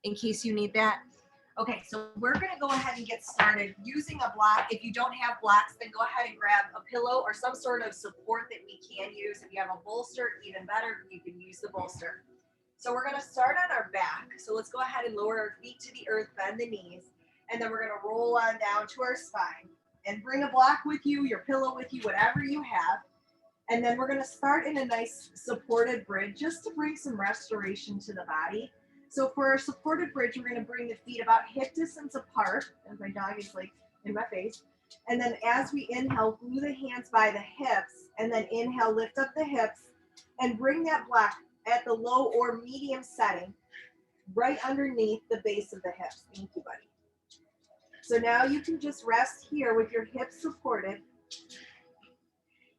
in case you need that. Okay, so we're gonna go ahead and get started using a block. If you don't have blocks, then go ahead and grab a pillow or some sort of support that we can use. If you have a bolster, even better, you can use the bolster. So we're gonna start on our back. So let's go ahead and lower our feet to the earth, bend the knees, and then we're gonna roll on down to our spine. And bring a block with you, your pillow with you, whatever you have. And then we're gonna start in a nice supported bridge just to bring some restoration to the body. So for our supported bridge, we're gonna bring the feet about hip distance apart, as my dog is like in my face. And then as we inhale, glue the hands by the hips, and then inhale, lift up the hips, and bring that block at the low or medium setting, right underneath the base of the hips. Thank you, buddy. So now you can just rest here with your hips supported,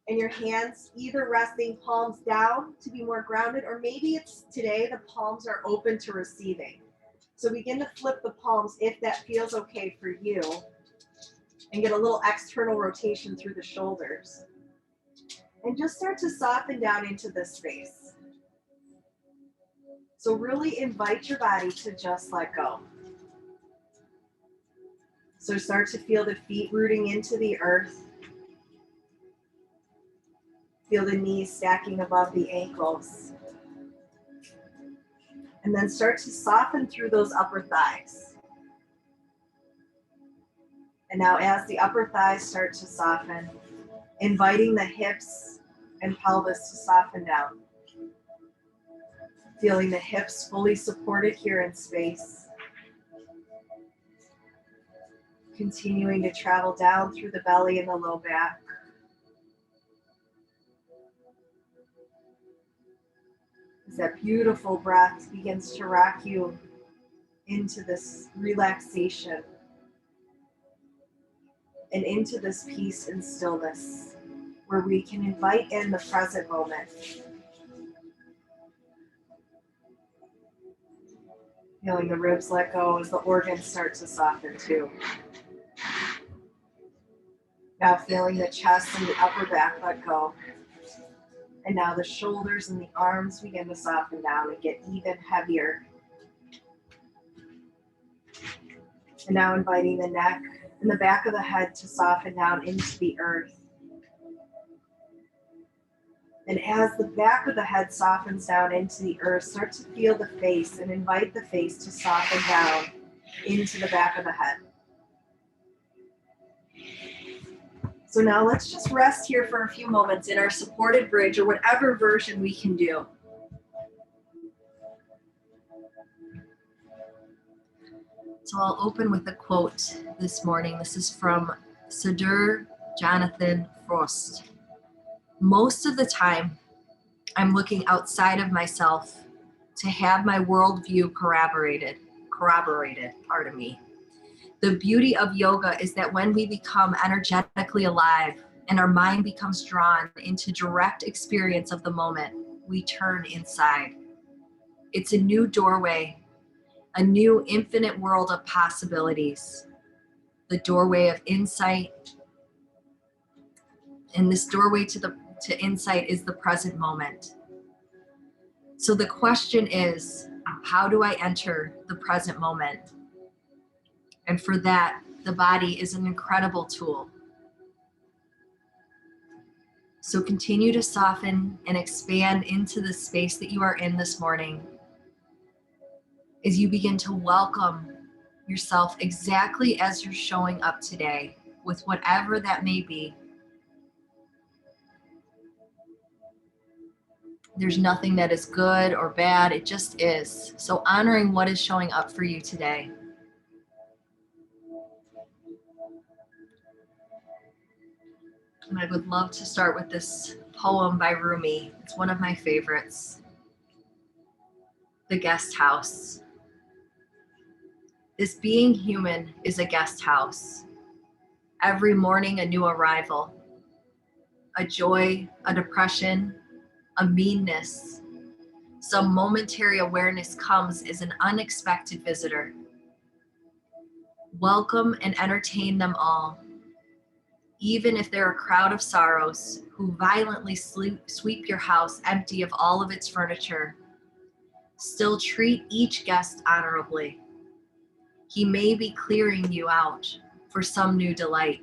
and your hands either resting palms down to be more grounded, or maybe it's today the palms are open to receiving. So begin to flip the palms if that feels okay for you, and get a little external rotation through the shoulders. And just start to soften down into this space. So really invite your body to just let go. So start to feel the feet rooting into the earth. Feel the knees stacking above the ankles. And then start to soften through those upper thighs. And now as the upper thighs start to soften, inviting the hips and pelvis to soften down. Feeling the hips fully supported here in space. Continuing to travel down through the belly and the low back. As that beautiful breath begins to rock you into this relaxation and into this peace and stillness, where we can invite in the present moment. Feeling the ribs let go as the organs start to soften too. Now feeling the chest and the upper back let go. And now the shoulders and the arms begin to soften down and get even heavier. And now inviting the neck and the back of the head to soften down into the earth. And as the back of the head softens down into the earth, start to feel the face and invite the face to soften down into the back of the head. So now let's just rest here for a few moments in our supported bridge or whatever version we can do. So I'll open with a quote this morning. This is from Sir Jonathan Frost. Most of the time, I'm looking outside of myself to have my worldview corroborated, pardon me. The beauty of yoga is that when we become energetically alive and our mind becomes drawn into direct experience of the moment, we turn inside. It's a new doorway, a new infinite world of possibilities, the doorway of insight. And this doorway to insight is the present moment. So the question is, how do I enter the present moment? And for that, the body is an incredible tool. So continue to soften and expand into the space that you are in this morning as you begin to welcome yourself exactly as you're showing up today, with whatever that may be. There's nothing that is good or bad, it just is. So honoring what is showing up for you today. And I would love to start with this poem by Rumi. It's one of my favorites. The Guest House. This being human is a guest house. Every morning a new arrival. A joy, a depression, a meanness. Some momentary awareness comes as an unexpected visitor. Welcome and entertain them all. Even if they're a crowd of sorrows who violently sweep your house empty of all of its furniture, Still treat each guest honorably. He may be clearing you out for some new delight.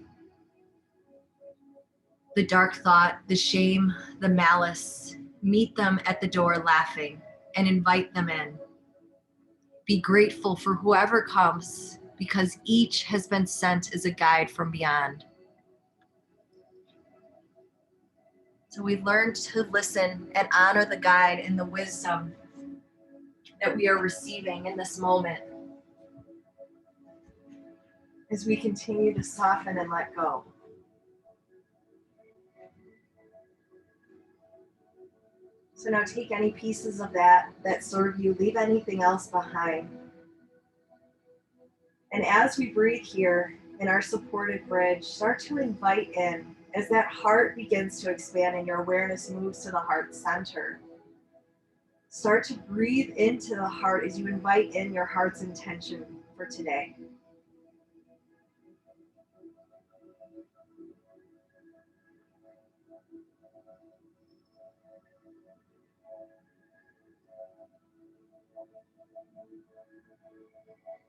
The dark thought, the shame, the malice, meet them at the door laughing and invite them in. Be grateful for whoever comes, because each has been sent as a guide from beyond. So we learned to listen and honor the guide and the wisdom that we are receiving in this moment as we continue to soften and let go. So now take any pieces of that serve you, leave anything else behind. And as we breathe here in our supported bridge, start to invite in as that heart begins to expand and your awareness moves to the heart center. Start to breathe into the heart as you invite in your heart's intention for today.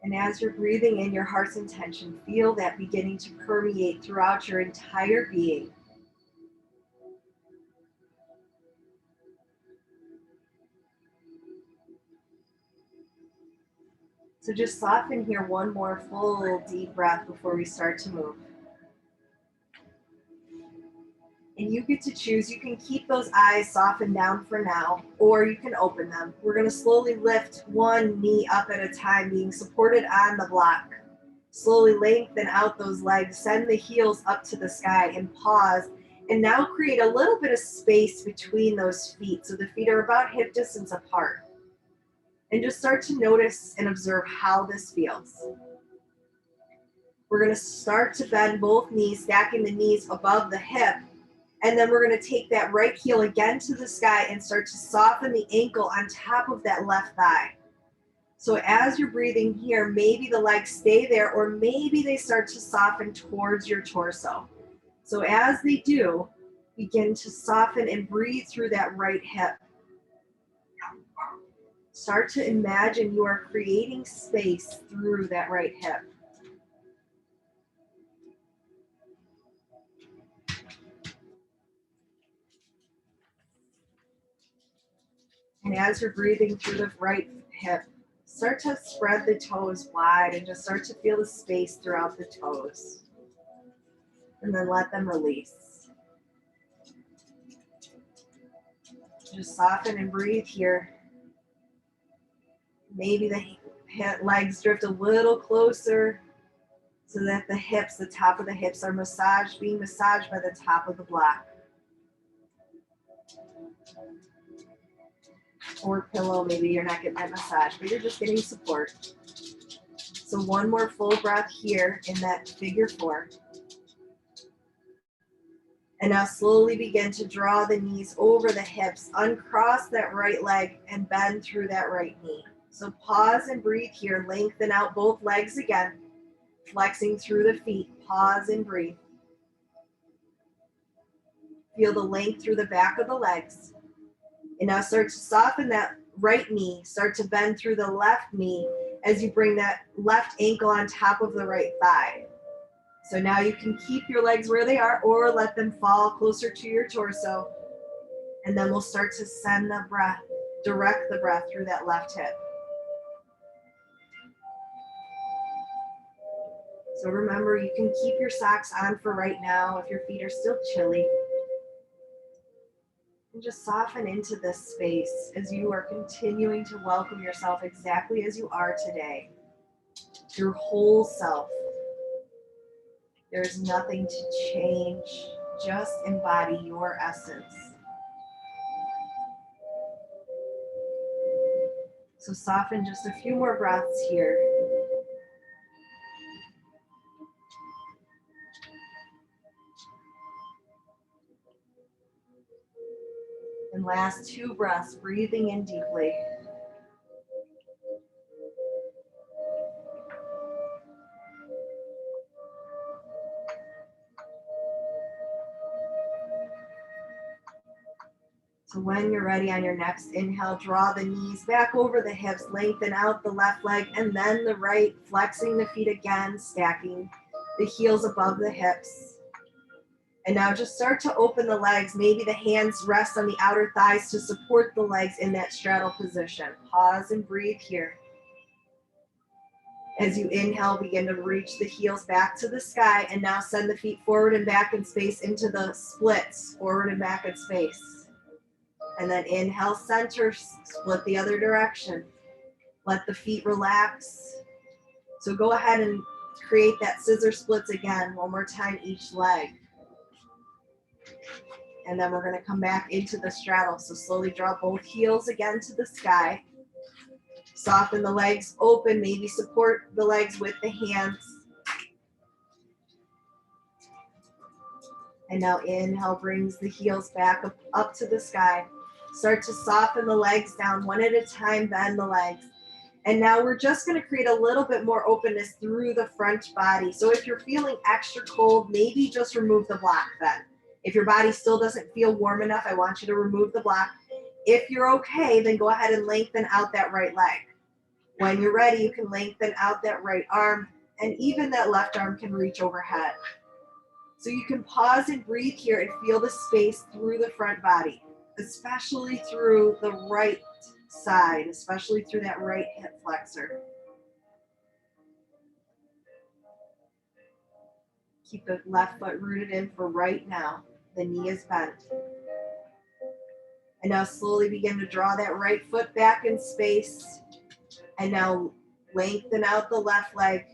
And as you're breathing in your heart's intention, feel that beginning to permeate throughout your entire being. So just soften here, one more full deep breath before we start to move. And you get to choose. You can keep those eyes softened down for now, or you can open them. We're going to slowly lift one knee up at a time, being supported on the block. Slowly lengthen out those legs, send the heels up to the sky and pause. And now create a little bit of space between those feet. So the feet are about hip distance apart. And just start to notice and observe how this feels. We're going to start to bend both knees, stacking the knees above the hip. And then we're going to take that right heel again to the sky and start to soften the ankle on top of that left thigh. So as you're breathing here, maybe the legs stay there, or maybe they start to soften towards your torso. So as they do, begin to soften and breathe through that right hip. Start to imagine you are creating space through that right hip. And as you're breathing through the right hip, start to spread the toes wide and just start to feel the space throughout the toes. And then let them release. Just soften and breathe here. Maybe the legs drift a little closer so that the hips, the top of the hips are being massaged by the top of the block. Or pillow, maybe you're not getting that massage, but you're just getting support. So one more full breath here in that figure four. And now slowly begin to draw the knees over the hips, uncross that right leg and bend through that right knee. So pause and breathe here, lengthen out both legs again, flexing through the feet, pause and breathe. Feel the length through the back of the legs. And now start to soften that right knee, start to bend through the left knee as you bring that left ankle on top of the right thigh. So now you can keep your legs where they are or let them fall closer to your torso. And then we'll start to send the breath, direct the breath through that left hip. So remember, you can keep your socks on for right now if your feet are still chilly. And just soften into this space as you are continuing to welcome yourself exactly as you are today. Your whole self. There's nothing to change. Just embody your essence. So soften just a few more breaths here. And last 2 breaths, breathing in deeply. So when you're ready on your next inhale, draw the knees back over the hips, lengthen out the left leg and then the right, flexing the feet again, stacking the heels above the hips. And now just start to open the legs. Maybe the hands rest on the outer thighs to support the legs in that straddle position. Pause and breathe here. As you inhale, begin to reach the heels back to the sky and now send the feet forward and back in space into the splits, forward and back in space. And then inhale, center, split the other direction. Let the feet relax. So go ahead and create that scissor splits again, one more time each leg. And then we're gonna come back into the straddle. So slowly draw both heels again to the sky. Soften the legs open, maybe support the legs with the hands. And now inhale, brings the heels back up to the sky. Start to soften the legs down one at a time, bend the legs. And now we're just gonna create a little bit more openness through the front body. So if you're feeling extra cold, maybe just remove the block then. If your body still doesn't feel warm enough, I want you to remove the block. If you're okay, then go ahead and lengthen out that right leg. When you're ready, you can lengthen out that right arm, and even that left arm can reach overhead. So you can pause and breathe here and feel the space through the front body, especially through the right side, especially through that right hip flexor. Keep the left foot rooted in for right now. The knee is bent. And now slowly begin to draw that right foot back in space. And now lengthen out the left leg.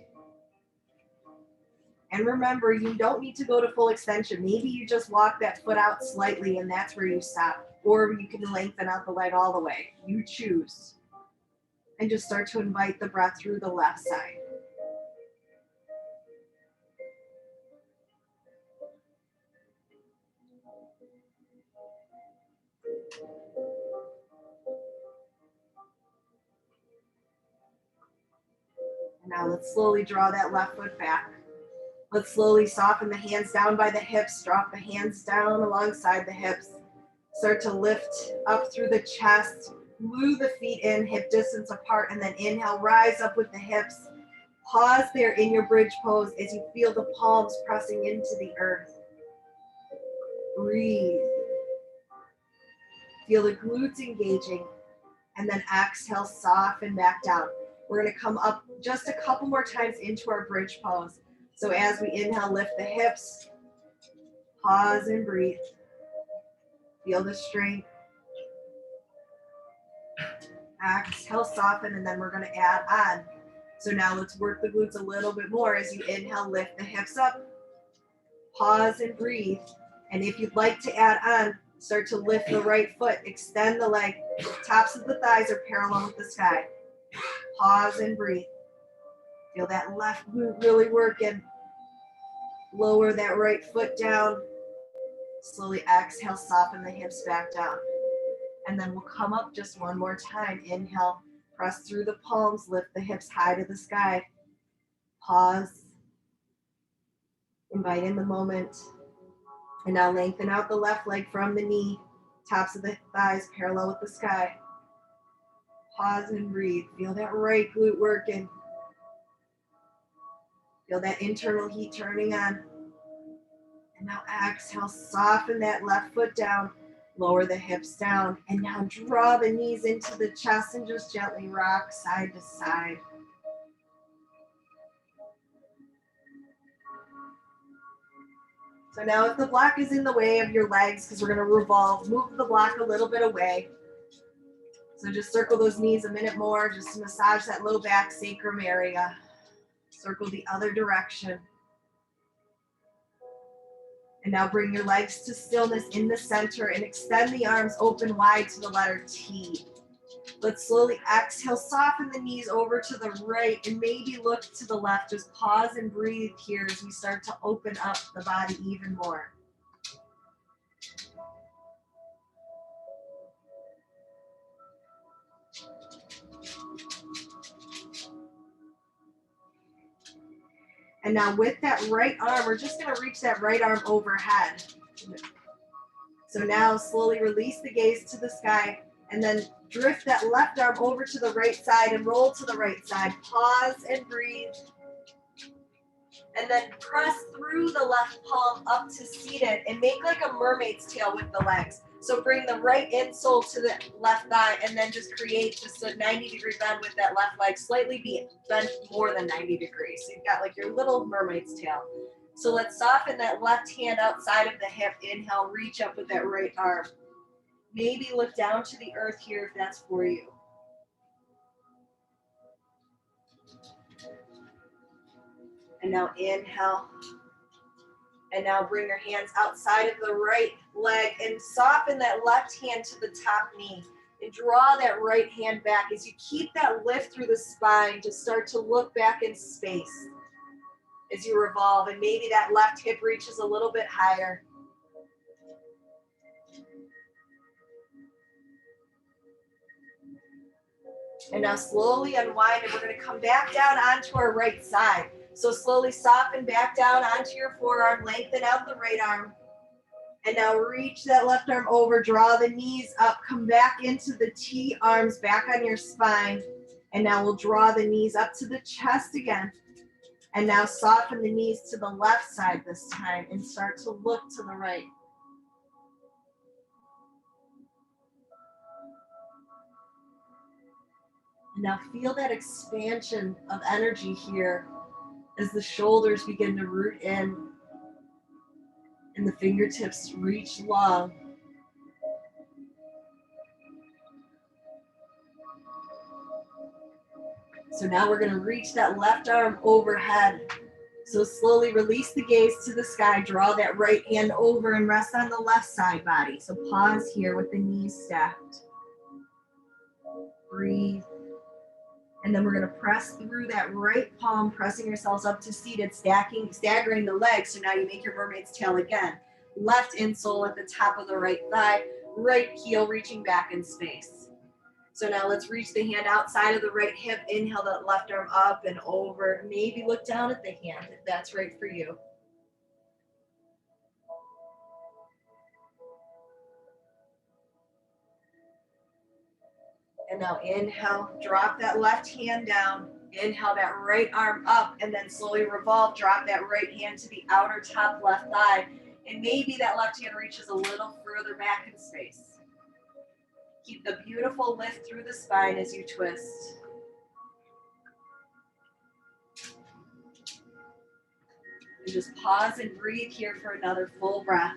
And remember, you don't need to go to full extension. Maybe you just walk that foot out slightly and that's where you stop. Or you can lengthen out the leg all the way. You choose. And just start to invite the breath through the left side. Now let's slowly draw that left foot back. Let's slowly soften the hands down by the hips. Drop the hands down alongside the hips. Start to lift up through the chest. Glue the feet in, hip distance apart, and then inhale, rise up with the hips. Pause there in your bridge pose as you feel the palms pressing into the earth. Breathe. Feel the glutes engaging, and then exhale, soften back down. We're gonna come up just a couple more times into our bridge pose. So as we inhale, lift the hips, pause and breathe. Feel the strength. Exhale, soften, and then we're gonna add on. So now let's work the glutes a little bit more. As you inhale, lift the hips up, pause and breathe. And if you'd like to add on, start to lift the right foot, extend the leg, tops of the thighs are parallel with the sky. Pause and breathe. Feel that left glute really working. Lower that right foot down. Slowly exhale, soften the hips back down. And then we'll come up just one more time. Inhale, press through the palms, lift the hips high to the sky. Pause. Invite in the moment. And now lengthen out the left leg from the knee, tops of the thighs parallel with the sky. Pause and breathe. Feel that right glute working. Feel that internal heat turning on. And now exhale, soften that left foot down. Lower the hips down. And now draw the knees into the chest and just gently rock side to side. So now if the block is in the way of your legs, because we're going to revolve, move the block a little bit away. So just circle those knees a minute more, just to massage that low back sacrum area. Circle the other direction. And now bring your legs to stillness in the center and extend the arms open wide to the letter T. Let's slowly exhale, soften the knees over to the right and maybe look to the left. Just pause and breathe here as we start to open up the body even more. And now with that right arm, we're just gonna reach that right arm overhead. So now slowly release the gaze to the sky and then drift that left arm over to the right side and roll to the right side. Pause and breathe. And then press through the left palm up to seated and make like a mermaid's tail with the legs. So bring the right insole to the left thigh and then just create just a 90-degree bend with that left leg, slightly be bent more than 90 degrees. So you've got like your little mermaid's tail. So let's soften that left hand outside of the hip. Inhale, reach up with that right arm. Maybe look down to the earth here if that's for you. And now inhale. And now bring your hands outside of the right leg and soften that left hand to the top knee. And draw that right hand back as you keep that lift through the spine to start to look back in space as you revolve. And maybe that left hip reaches a little bit higher. And now slowly unwind, and we're going to come back down onto our right side. So slowly soften back down onto your forearm, lengthen out the right arm. And now reach that left arm over, draw the knees up, come back into the T arms back on your spine. And now we'll draw the knees up to the chest again. And now soften the knees to the left side this time and start to look to the right. And now feel that expansion of energy here as the shoulders begin to root in and the fingertips reach long. So now we're going to reach that left arm overhead. So slowly release the gaze to the sky, draw that right hand over and rest on the left side body. So pause here with the knees stacked. Breathe. And then we're going to press through that right palm, pressing yourselves up to seated, staggering the legs. So now you make your mermaid's tail again. Left insole at the top of the right thigh, right heel reaching back in space. So now let's reach the hand outside of the right hip. Inhale that left arm up and over. Maybe look down at the hand if that's right for you. And now inhale, drop that left hand down. Inhale that right arm up and then slowly revolve. Drop that right hand to the outer top left thigh. And maybe that left hand reaches a little further back in space. Keep the beautiful lift through the spine as you twist. And just pause and breathe here for another full breath.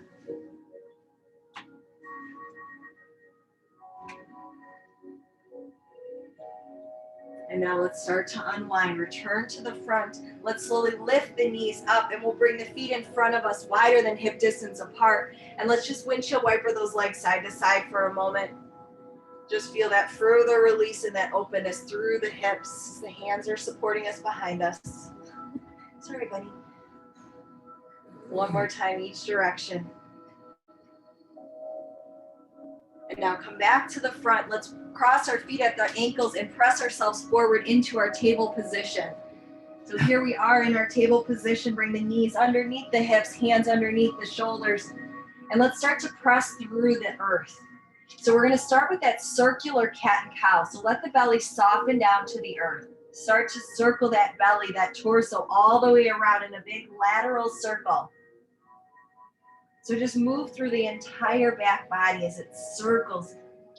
And now let's start to unwind. Return to the front. Let's slowly lift the knees up and we'll bring the feet in front of us wider than hip distance apart. And let's just windshield wiper those legs side to side for a moment. Just feel that further release and that openness through the hips. The hands are supporting us behind us. Sorry, buddy. One more time, each direction. And now come back to the front. Let's cross our feet at the ankles and press ourselves forward into our table position. So here we are in our table position. Bring the knees underneath the hips, hands underneath the shoulders. And let's start to press through the earth. So we're going to start with that circular cat and cow. So let the belly soften down to the earth. Start to circle that belly, that torso all the way around in a big lateral circle. So just move through the entire back body as it circles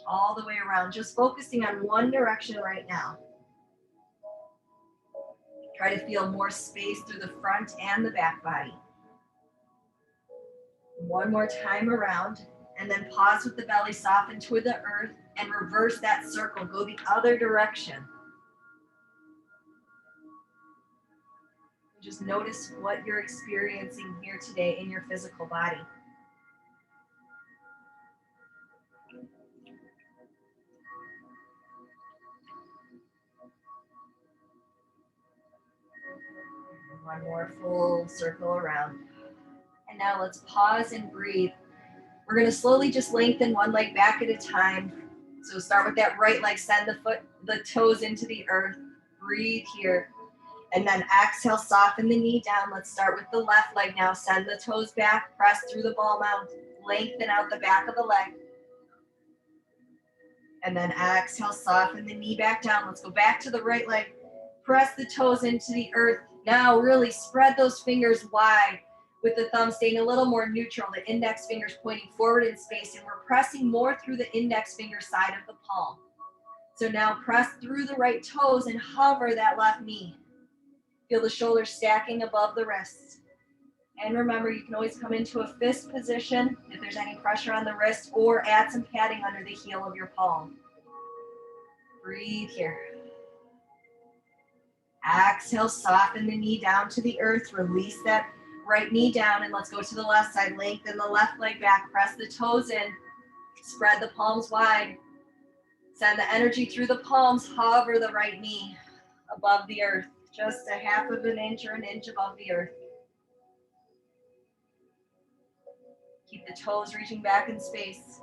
all the way around, just focusing on one direction right now. Try to feel more space through the front and the back body. One more time around, and then pause with the belly softened toward the earth and reverse that circle. Go the other direction. Just notice what you're experiencing here today in your physical body. One more full circle around. And now let's pause and breathe. We're going to slowly just lengthen one leg back at a time. So start with that right leg, send the toes into the earth. Breathe here. And then exhale, soften the knee down. Let's start with the left leg now. Send the toes back, press through the ball mount. Lengthen out the back of the leg. And then exhale, soften the knee back down. Let's go back to the right leg. Press the toes into the earth. Now really spread those fingers wide with the thumb staying a little more neutral. The index fingers pointing forward in space, and we're pressing more through the index finger side of the palm. So now press through the right toes and hover that left knee. Feel the shoulders stacking above the wrists. And remember, you can always come into a fist position if there's any pressure on the wrist, or add some padding under the heel of your palm. Breathe here. Exhale, soften the knee down to the earth. Release that right knee down, and let's go to the left side. Lengthen the left leg back. Press the toes in. Spread the palms wide. Send the energy through the palms. Hover the right knee above the earth. Just a half of an inch or an inch above the earth. Keep the toes reaching back in space.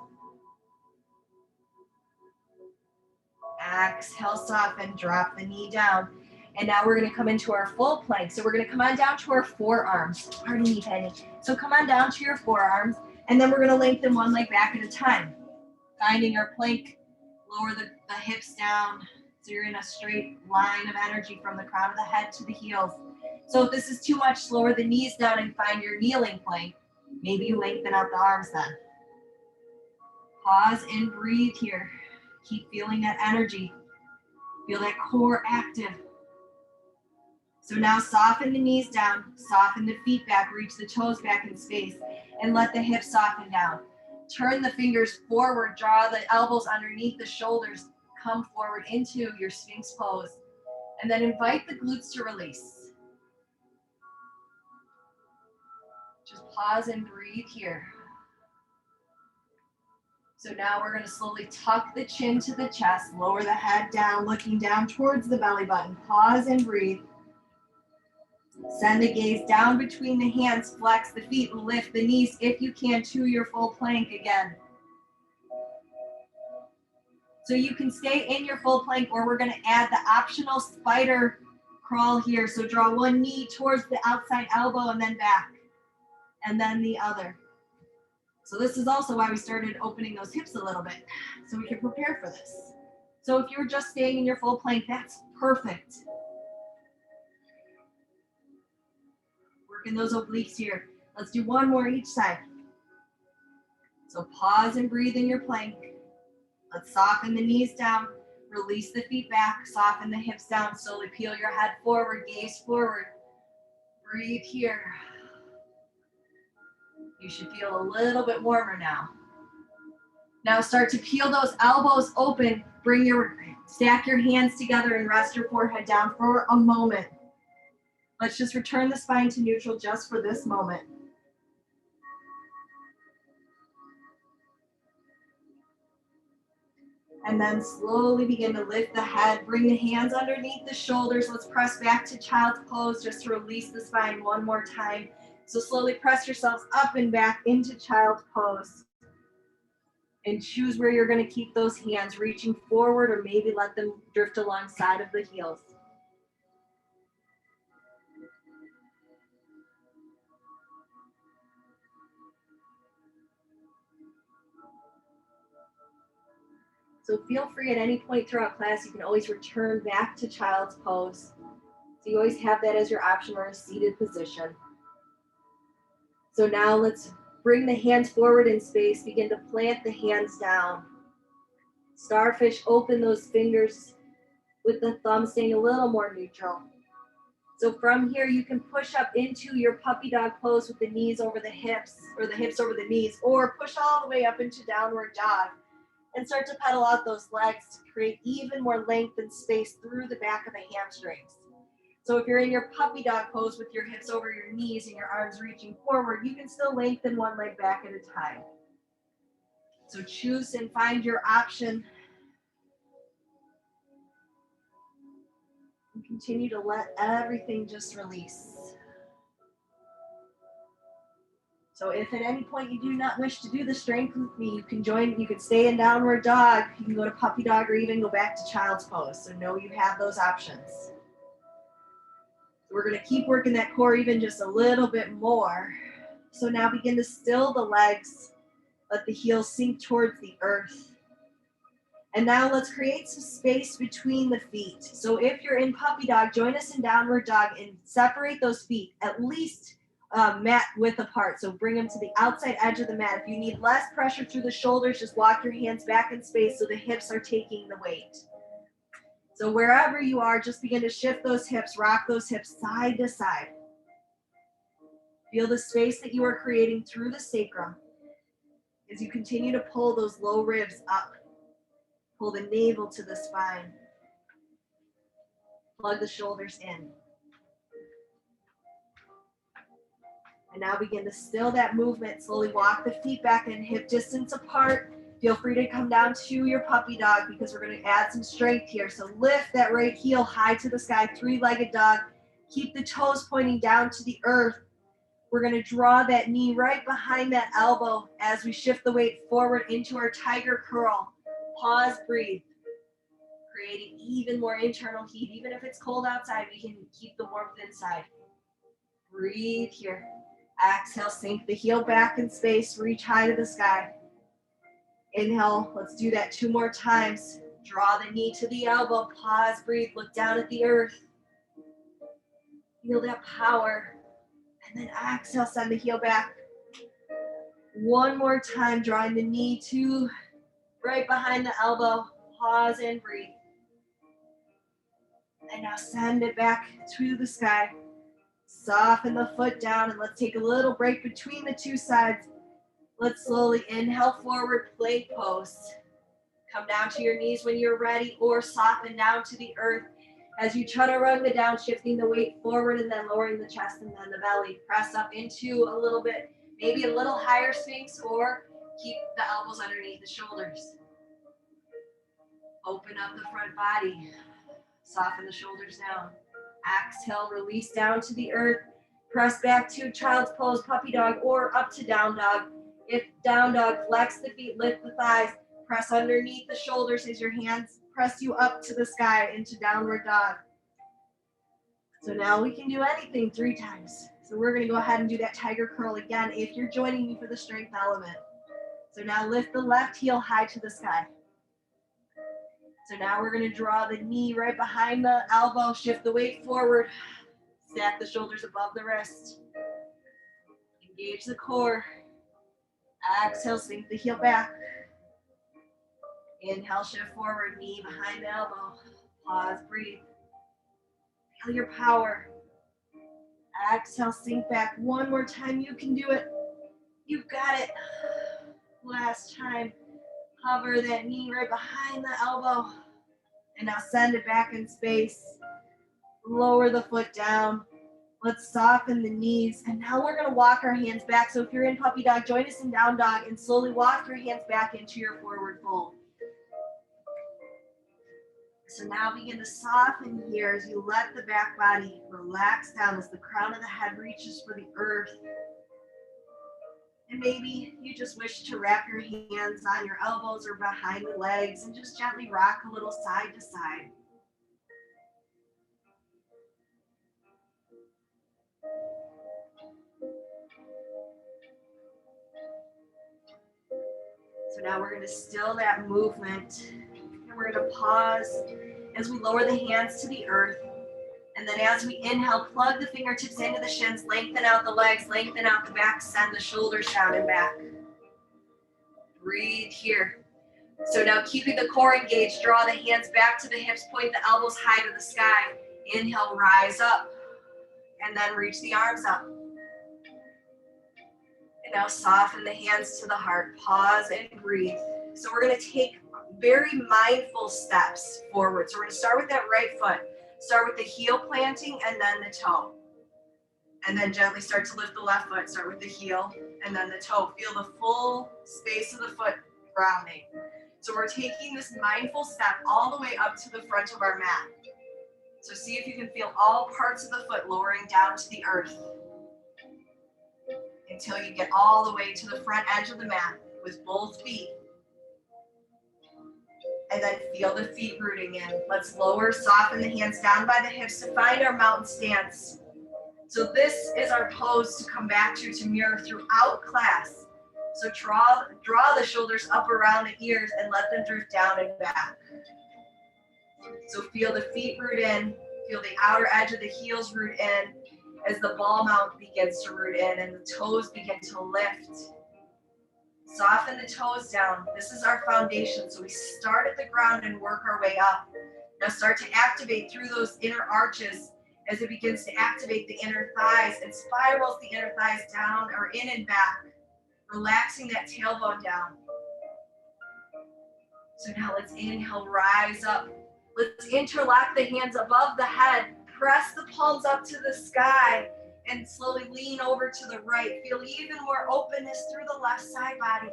Exhale, soften, drop the knee down. And now we're gonna come into our full plank. So we're gonna come on down to our forearms. Pardon me, Penny. So come on down to your forearms, and then we're gonna lengthen one leg back at a time. Finding our plank, lower the hips down, so you're in a straight line of energy from the crown of the head to the heels. So if this is too much, lower the knees down and find your kneeling plank. Maybe you lengthen out the arms then. Pause and breathe here. Keep feeling that energy. Feel that core active. So now soften the knees down, soften the feet back, reach the toes back in space, and let the hips soften down. Turn the fingers forward, draw the elbows underneath the shoulders, come forward into your Sphinx pose, and then invite the glutes to release. Just pause and breathe here. So now we're going to slowly tuck the chin to the chest, lower the head down, looking down towards the belly button. Pause and breathe. Send the gaze down between the hands, flex the feet, lift the knees if you can to your full plank again. So you can stay in your full plank, or we're going to add the optional spider crawl here. So draw one knee towards the outside elbow and then back, and then the other. So this is also why we started opening those hips a little bit, so we can prepare for this. So if you're just staying in your full plank, that's perfect. Working those obliques here. Let's do one more each side. So pause and breathe in your plank. Let's soften the knees down, release the feet back, soften the hips down, slowly peel your head forward, gaze forward. Breathe here. You should feel a little bit warmer now. Now start to peel those elbows open, stack your hands together and rest your forehead down for a moment. Let's just return the spine to neutral just for this moment. And then slowly begin to lift the head, bring the hands underneath the shoulders. Let's press back to child's pose just to release the spine one more time. So slowly press yourselves up and back into child's pose. And choose where you're going to keep those hands, reaching forward, or maybe let them drift alongside of the heels. So feel free at any point throughout class, you can always return back to child's pose. So you always have that as your option, or a seated position. So now let's bring the hands forward in space, begin to plant the hands down. Starfish, open those fingers with the thumb staying a little more neutral. So from here, you can push up into your puppy dog pose with the knees over the hips, or the hips over the knees, or push all the way up into downward dog and start to pedal out those legs to create even more length and space through the back of the hamstrings. So if you're in your puppy dog pose with your hips over your knees and your arms reaching forward, you can still lengthen one leg back at a time. So choose and find your option. And continue to let everything just release. So if at any point you do not wish to do the strength with me, you can stay in downward dog, you can go to puppy dog, or even go back to child's pose. So know you have those options. We're going to keep working that core even just a little bit more. So now begin to still the legs. Let the heels sink towards the earth. And now let's create some space between the feet. So if you're in puppy dog, join us in downward dog and separate those feet at least mat width apart. So bring them to the outside edge of the mat. If you need less pressure through the shoulders, just walk your hands back in space so the hips are taking the weight. So wherever you are, just begin to shift those hips, rock those hips side to side. Feel the space that you are creating through the sacrum as you continue to pull those low ribs up. Pull the navel to the spine. Plug the shoulders in. And now begin to still that movement. Slowly walk the feet back in hip distance apart. Feel free to come down to your puppy dog because we're going to add some strength here. So lift that right heel high to the sky, three-legged dog. Keep the toes pointing down to the earth. We're going to draw that knee right behind that elbow as we shift the weight forward into our tiger curl. Pause, breathe. Creating even more internal heat. Even if it's cold outside, we can keep the warmth inside. Breathe here. Exhale, sink the heel back in space. Reach high to the sky. Inhale, let's do that 2 more times. Draw the knee to the elbow. Pause, breathe, look down at the earth. Feel that power. And then exhale, send the heel back. 1 more time, drawing the knee to right behind the elbow. Pause and breathe. And now send it back to the sky. Soften the foot down and let's take a little break between the 2 sides. Let's slowly inhale forward, plank pose. Come down to your knees when you're ready or soften down to the earth as you chaturanga down, shifting the weight forward and then lowering the chest and then the belly. Press up into a little bit, maybe a little higher sphinx or keep the elbows underneath the shoulders. Open up the front body. Soften the shoulders down. Exhale, release down to the earth. Press back to child's pose, puppy dog, or up to down dog. If down dog, flex the feet, lift the thighs. Press underneath the shoulders as your hands press you up to the sky into downward dog. So now we can do anything 3 times. So we're going to go ahead and do that tiger curl again if you're joining me for the strength element. So now lift the left heel high to the sky. So now we're going to draw the knee right behind the elbow, shift the weight forward, stack the shoulders above the wrist. Engage the core. Exhale, sink the heel back. Inhale, shift forward, knee behind the elbow. Pause, breathe. Feel your power. Exhale, sink back. 1 more time, you can do it. You've got it. Last time. Hover that knee right behind the elbow. And now send it back in space. Lower the foot down. Let's soften the knees. And now we're going to walk our hands back. So if you're in puppy dog, join us in down dog and slowly walk your hands back into your forward fold. So now begin to soften here as you let the back body relax down as the crown of the head reaches for the earth. And maybe you just wish to wrap your hands on your elbows or behind the legs and just gently rock a little side to side. So now we're going to still that movement. And we're going to pause as we lower the hands to the earth. And then as we inhale, plug the fingertips into the shins, lengthen out the legs, lengthen out the back, send the shoulders down and back. Breathe here. So now keeping the core engaged, draw the hands back to the hips, point the elbows high to the sky. Inhale, rise up, and then reach the arms up. And now soften the hands to the heart, pause and breathe. So we're going to take very mindful steps forward. So we're going to start with that right foot. Start with the heel planting and then the toe. And then gently start to lift the left foot. Start with the heel and then the toe. Feel the full space of the foot grounding. So we're taking this mindful step all the way up to the front of our mat. So see if you can feel all parts of the foot lowering down to the earth until you get all the way to the front edge of the mat with both feet. And then feel the feet rooting in. Let's lower, soften the hands down by the hips to find our mountain stance. So this is our pose to come back to mirror throughout class. So draw the shoulders up around the ears and let them drift down and back. So feel the feet root in, feel the outer edge of the heels root in as the ball mount begins to root in and the toes begin to lift. Soften the toes down. This is our foundation. So we start at the ground and work our way up. Now start to activate through those inner arches as it begins to activate the inner thighs and spirals the inner thighs down or in and back, relaxing that tailbone down. So now let's inhale, rise up. Let's interlock the hands above the head. Press the palms up to the sky and slowly lean over to the right. Feel even more openness through the left side body.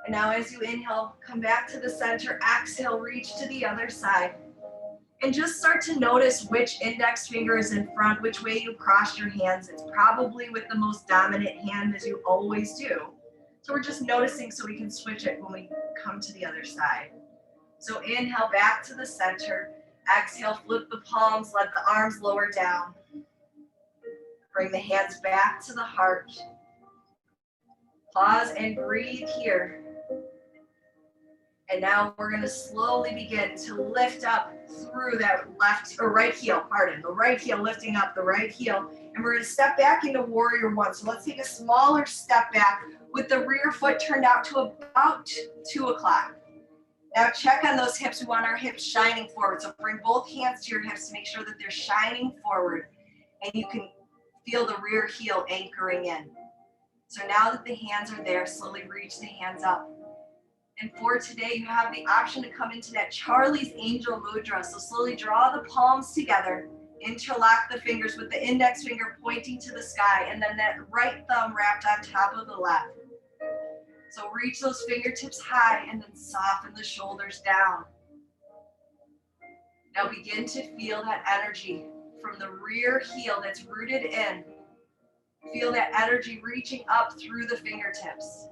And now as you inhale, come back to the center. Exhale, reach to the other side. And just start to notice which index finger is in front, which way you cross your hands. It's probably with the most dominant hand, as you always do. So we're just noticing so we can switch it when we come to the other side. So inhale back to the center. Exhale, flip the palms, let the arms lower down. Bring the hands back to the heart. Pause and breathe here. And now we're going to slowly begin to lift up through that left or right heel, the right heel lifting up the right heel. And we're going to step back into warrior one. So let's take a smaller step back with the rear foot turned out to about 2 o'clock. Now check on those hips. We want our hips shining forward. So bring both hands to your hips to make sure that they're shining forward. And you can feel the rear heel anchoring in. So now that the hands are there, slowly reach the hands up. And for today, you have the option to come into that Charlie's Angel Mudra. So slowly draw the palms together, interlock the fingers with the index finger pointing to the sky, and then that right thumb wrapped on top of the left. So reach those fingertips high and then soften the shoulders down. Now begin to feel that energy from the rear heel that's rooted in. Feel that energy reaching up through the fingertips.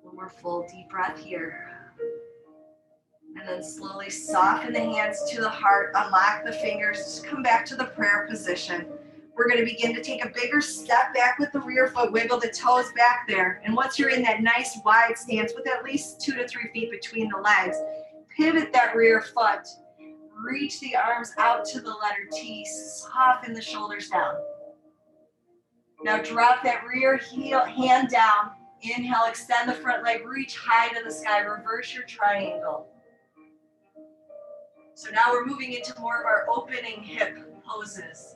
One more full deep breath here. And then slowly soften the hands to the heart, unlock the fingers, just come back to the prayer position. We're going to begin to take a bigger step back with the rear foot, wiggle the toes back there. And once you're in that nice wide stance with at least 2 to 3 feet between the legs, pivot that rear foot, reach the arms out to the letter T, soften the shoulders down. Now drop that rear heel, hand down, inhale, extend the front leg, reach high to the sky, reverse your triangle. So now we're moving into more of our opening hip poses.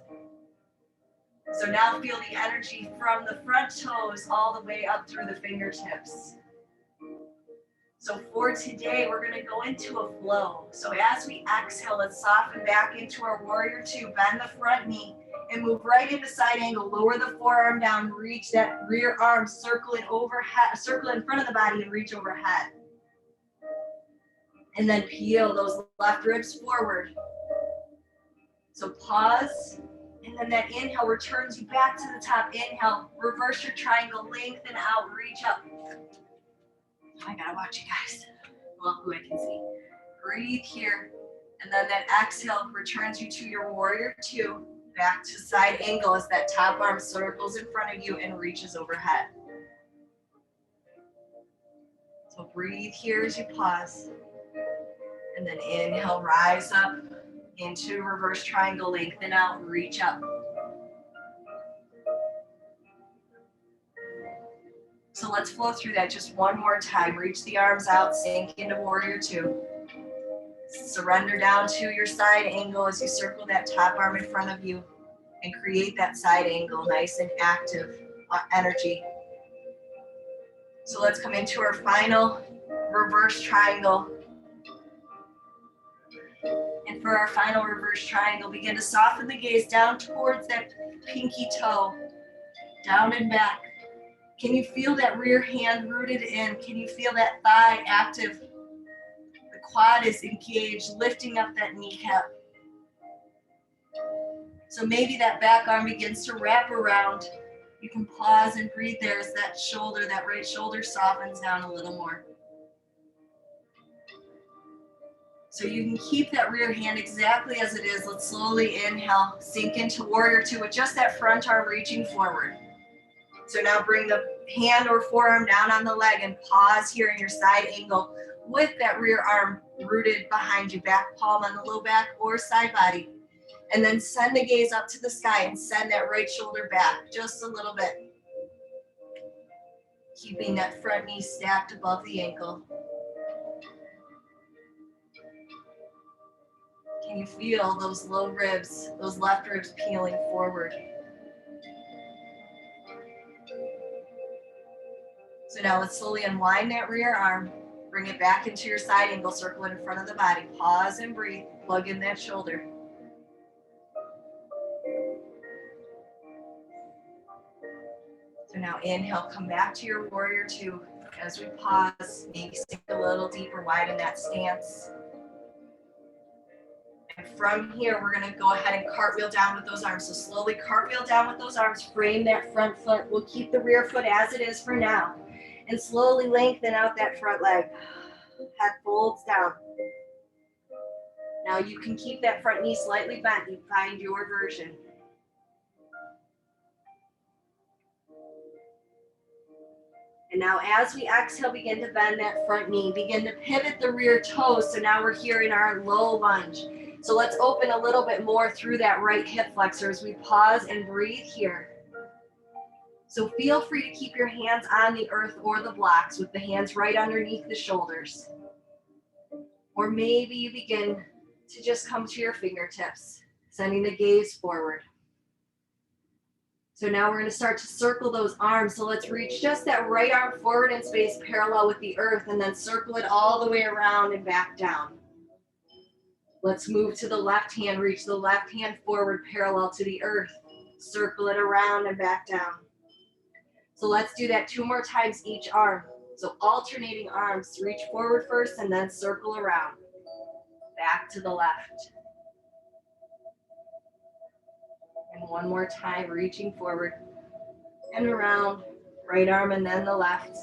So now feel the energy from the front toes all the way up through the fingertips. So for today, we're going to go into a flow. So as we exhale, let's soften back into our warrior two, bend the front knee, and move right into side angle. Lower the forearm down, reach that rear arm, circle it overhead, circle in front of the body and reach overhead. And then peel those left ribs forward. So pause, and then that inhale returns you back to the top. Inhale, reverse your triangle, lengthen out, reach up. I gotta watch you guys. Well, who I can see. Breathe here, and then that exhale returns you to your warrior two, back to side angle as that top arm circles in front of you and reaches overhead. So breathe here as you pause. And then inhale, rise up into reverse triangle, lengthen out, reach up. So let's flow through that just one more time. Reach the arms out, sink into warrior two. Surrender down to your side angle as you circle that top arm in front of you and create that side angle, nice and active energy. So let's come into our final reverse triangle. And for our final reverse triangle, begin to soften the gaze down towards that pinky toe, down and back. Can you feel that rear hand rooted in? Can you feel that thigh active? The quad is engaged, lifting up that kneecap. So maybe that back arm begins to wrap around. You can pause and breathe there as that shoulder, that right shoulder softens down a little more. So you can keep that rear hand exactly as it is. Let's slowly inhale, sink into warrior two with just that front arm reaching forward. So now bring the hand or forearm down on the leg and pause here in your side angle with that rear arm rooted behind you, back palm on the low back or side body. And then send the gaze up to the sky and send that right shoulder back just a little bit. Keeping that front knee stacked above the ankle. Can you feel those low ribs, those left ribs peeling forward? So now let's slowly unwind that rear arm, bring it back into your side angle, circle it in front of the body. Pause and breathe, plug in that shoulder. So now inhale, come back to your warrior two. As we pause, maybe sink a little deeper, widen that stance. And from here, we're gonna go ahead and cartwheel down with those arms. So slowly cartwheel down with those arms, frame that front foot. We'll keep the rear foot as it is for now. And slowly lengthen out that front leg. Head folds down. Now you can keep that front knee slightly bent. You find your version. And now as we exhale, begin to bend that front knee. Begin to pivot the rear toes. So now we're here in our low lunge. So let's open a little bit more through that right hip flexor as we pause and breathe here. So feel free to keep your hands on the earth or the blocks with the hands right underneath the shoulders. Or maybe you begin to just come to your fingertips, sending the gaze forward. So now we're going to start to circle those arms. So let's reach just that right arm forward in space parallel with the earth and then circle it all the way around and back down. Let's move to the left hand, reach the left hand forward parallel to the earth. Circle it around and back down. So let's do that 2 more times each arm. So alternating arms, reach forward first and then circle around. Back to the left. And 1 more time, reaching forward and around, right arm and then the left.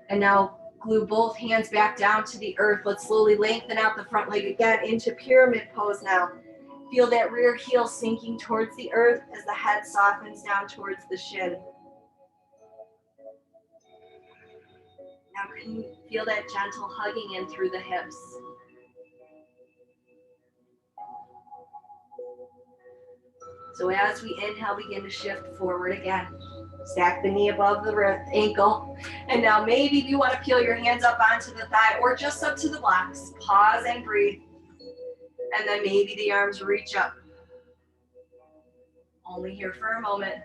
And now glue both hands back down to the earth. Let's slowly lengthen out the front leg again into pyramid pose now. Feel that rear heel sinking towards the earth as the head softens down towards the shin. Now can you feel that gentle hugging in through the hips? So as we inhale, begin to shift forward again. Stack the knee above the ankle. And now maybe you want to peel your hands up onto the thigh or just up to the blocks. Pause and breathe. And then maybe the arms reach up. Only here for a moment.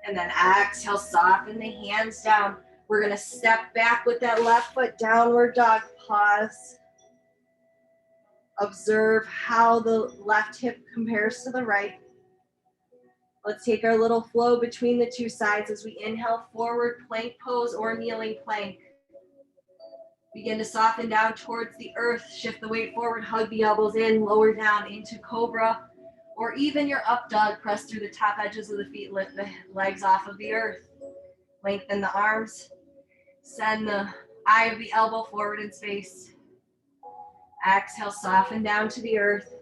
And then exhale, soften the hands down. We're going to step back with that left foot, downward dog. Pause. Observe how the left hip compares to the right. Let's take our little flow between the 2 sides as we inhale, forward plank pose or kneeling plank. Begin to soften down towards the earth, shift the weight forward, hug the elbows in, lower down into cobra, or even your up dog, press through the top edges of the feet, lift the legs off of the earth. Lengthen the arms, send the eye of the elbow forward in space. Exhale, soften down to the earth.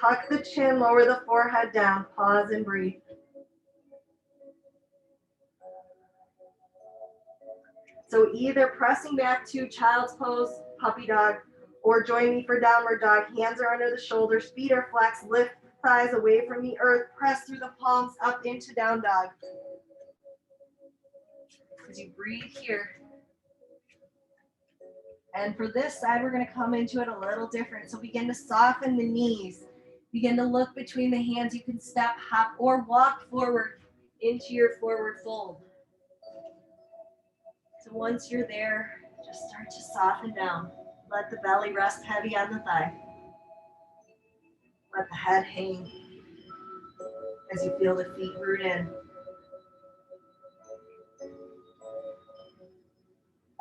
Tuck the chin, lower the forehead down, pause and breathe. So either pressing back to child's pose, puppy dog, or join me for downward dog. Hands are under the shoulders, feet are flexed, lift thighs away from the earth, press through the palms up into down dog. As you breathe here. And for this side, we're going to come into it a little different. So begin to soften the knees. Begin to look between the hands. You can step, hop, or walk forward into your forward fold. So once you're there, just start to soften down. Let the belly rest heavy on the thigh. Let the head hang as you feel the feet root in.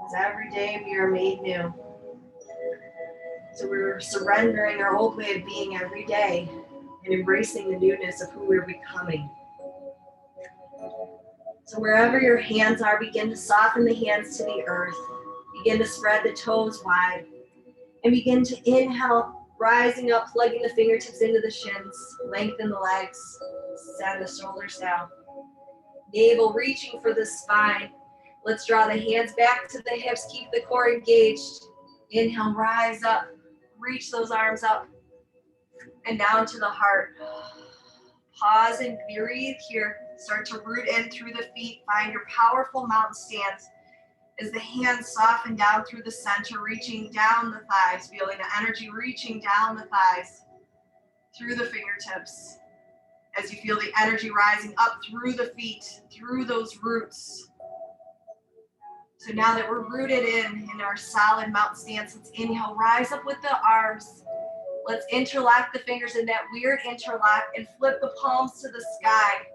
As every day we are made new. So we're surrendering our old way of being every day and embracing the newness of who we're becoming. So wherever your hands are, begin to soften the hands to the earth. Begin to spread the toes wide. And begin to inhale, rising up, plugging the fingertips into the shins. Lengthen the legs. Send the shoulders down. Navel reaching for the spine. Let's draw the hands back to the hips. Keep the core engaged. Inhale, rise up. Reach those arms up. And down to the heart. Pause and breathe here. Start to root in through the feet. Find your powerful mountain stance as the hands soften down through the center, reaching down the thighs, feeling the energy reaching down the thighs, through the fingertips. As you feel the energy rising up through the feet, through those roots. So now that we're rooted in our solid mountain stance, let's inhale, rise up with the arms. Let's interlock the fingers in that weird interlock and flip the palms to the sky.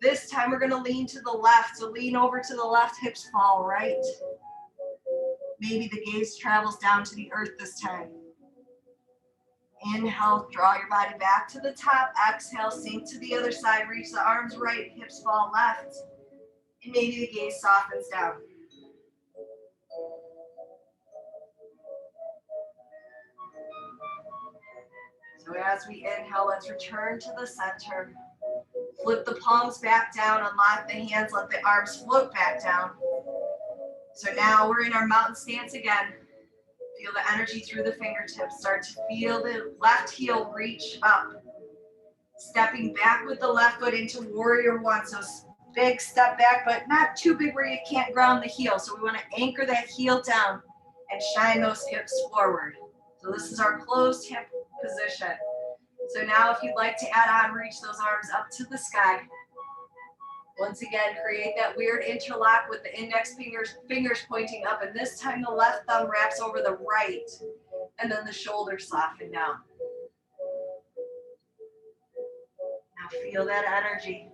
This time we're gonna lean to the left, so lean over to the left, hips fall right. Maybe the gaze travels down to the earth this time. Inhale, draw your body back to the top. Exhale, sink to the other side, reach the arms right, hips fall left. And maybe the gaze softens down. So as we inhale, let's return to the center. Flip the palms back down, unlock the hands, let the arms float back down. So now we're in our mountain stance again. Feel the energy through the fingertips. Start to feel the left heel reach up. Stepping back with the left foot into warrior one. So big step back, but not too big where you can't ground the heel. So we want to anchor that heel down and shine those hips forward. So this is our closed hip position. So now if you'd like to add on, reach those arms up to the sky. Once again, create that weird interlock with the index fingers pointing up, and this time the left thumb wraps over the right, and then the shoulders soften down. Now feel that energy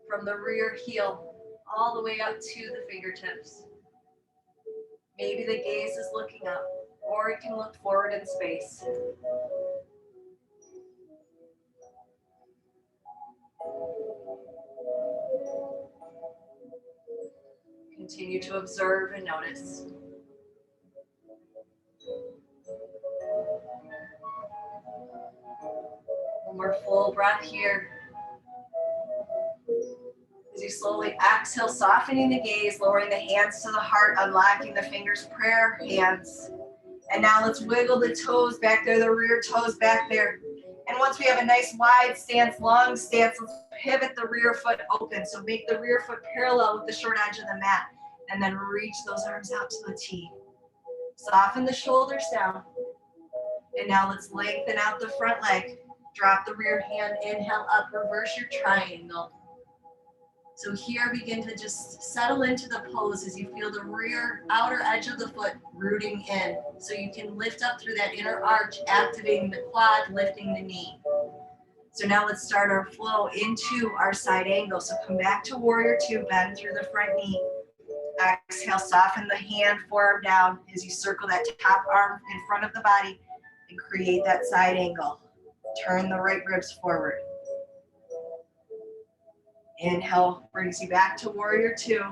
from the rear heel all the way up to the fingertips. Maybe the gaze is looking up, or it can look forward in space. Continue to observe and notice. One more full breath here. As you slowly exhale, softening the gaze, lowering the hands to the heart, unlocking the fingers, prayer hands. And now let's wiggle the toes back there, the rear toes back there. And once we have a nice wide stance, long stance, let's pivot the rear foot open. So make the rear foot parallel with the short edge of the mat. And then reach those arms out to the T. Soften the shoulders down. And now let's lengthen out the front leg. Drop the rear hand, inhale up, reverse your triangle. So here begin to just settle into the pose as you feel the rear outer edge of the foot rooting in. So you can lift up through that inner arch, activating the quad, lifting the knee. So now let's start our flow into our side angle. So come back to warrior two, bend through the front knee. Exhale, soften the hand, forearm down as you circle that top arm in front of the body and create that side angle. Turn the right ribs forward. Inhale brings you back to warrior two.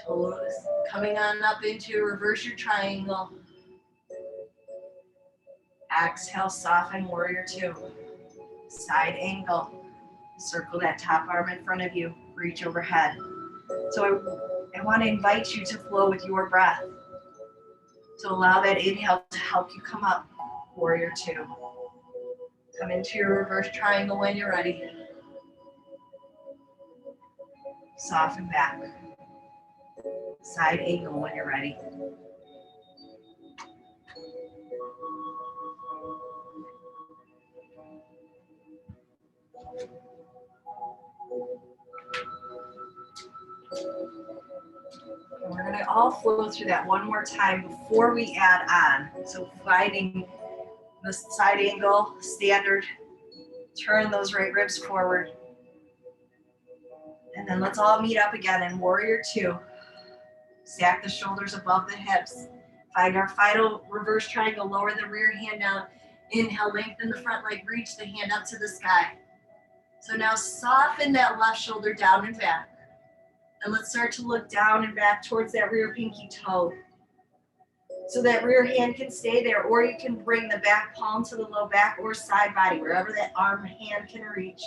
Toes coming on up into reverse your triangle. Exhale, soften warrior two. Side angle. Circle that top arm in front of you. Reach overhead. So I want to invite you to flow with your breath. So allow that inhale to help you come up, warrior two. Come into your reverse triangle when you're ready. Soften back. Side angle when you're ready. And we're going to all flow through that one more time before we add on. So finding the side angle, standard, turn those right ribs forward. And then let's all meet up again in warrior two. Stack the shoulders above the hips. Find our final reverse triangle, lower the rear hand down. Inhale, lengthen the front leg, reach the hand up to the sky. So now soften that left shoulder down and back. And let's start to look down and back towards that rear pinky toe. So that rear hand can stay there, or you can bring the back palm to the low back or side body, wherever that arm hand can reach.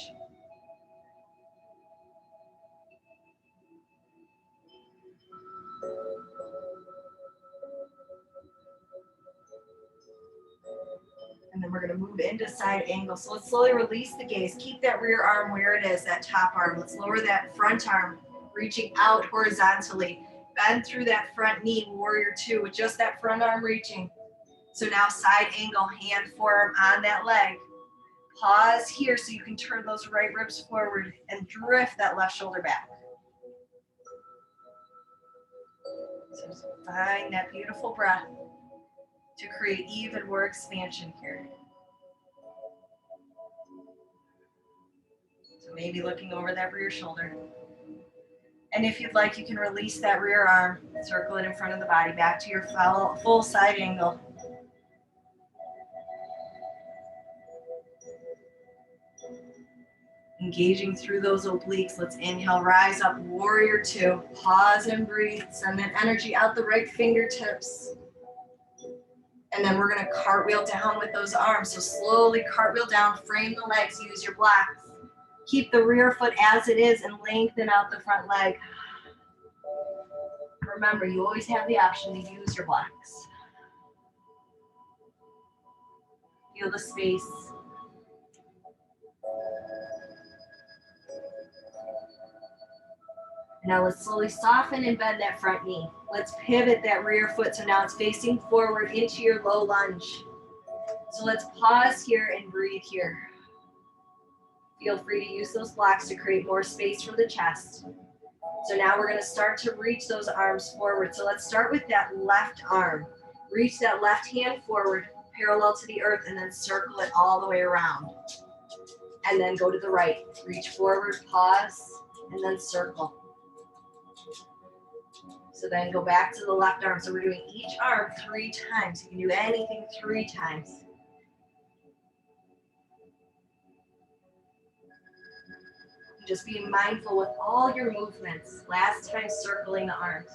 And then we're going to move into side angle. So let's slowly release the gaze. Keep that rear arm where it is, that top arm. Let's lower that front arm, reaching out horizontally. Bend through that front knee, warrior two, with just that front arm reaching. So now side angle, hand, forearm on that leg. Pause here so you can turn those right ribs forward and drift that left shoulder back. So find that beautiful breath to create even more expansion here. So maybe looking over that rear shoulder. And if you'd like, you can release that rear arm, circle it in front of the body, back to your full side angle. Engaging through those obliques. Let's inhale, rise up, warrior two. Pause and breathe. Send that energy out the right fingertips. And then we're gonna cartwheel down with those arms. So slowly cartwheel down, frame the legs, use your blocks. Keep the rear foot as it is and lengthen out the front leg. Remember, you always have the option to use your blocks. Feel the space. Now let's slowly soften and bend that front knee. Let's pivot that rear foot so now it's facing forward into your low lunge. So let's pause here and breathe here. Feel free to use those blocks to create more space for the chest. So now we're going to start to reach those arms forward. So let's start with that left arm. Reach that left hand forward, parallel to the earth, and then circle it all the way around. And then go to the right. Reach forward, pause, and then circle. So then go back to the left arm. So we're doing each arm 3 times. You can do anything 3 times. Just being mindful with all your movements. Last time circling the arms.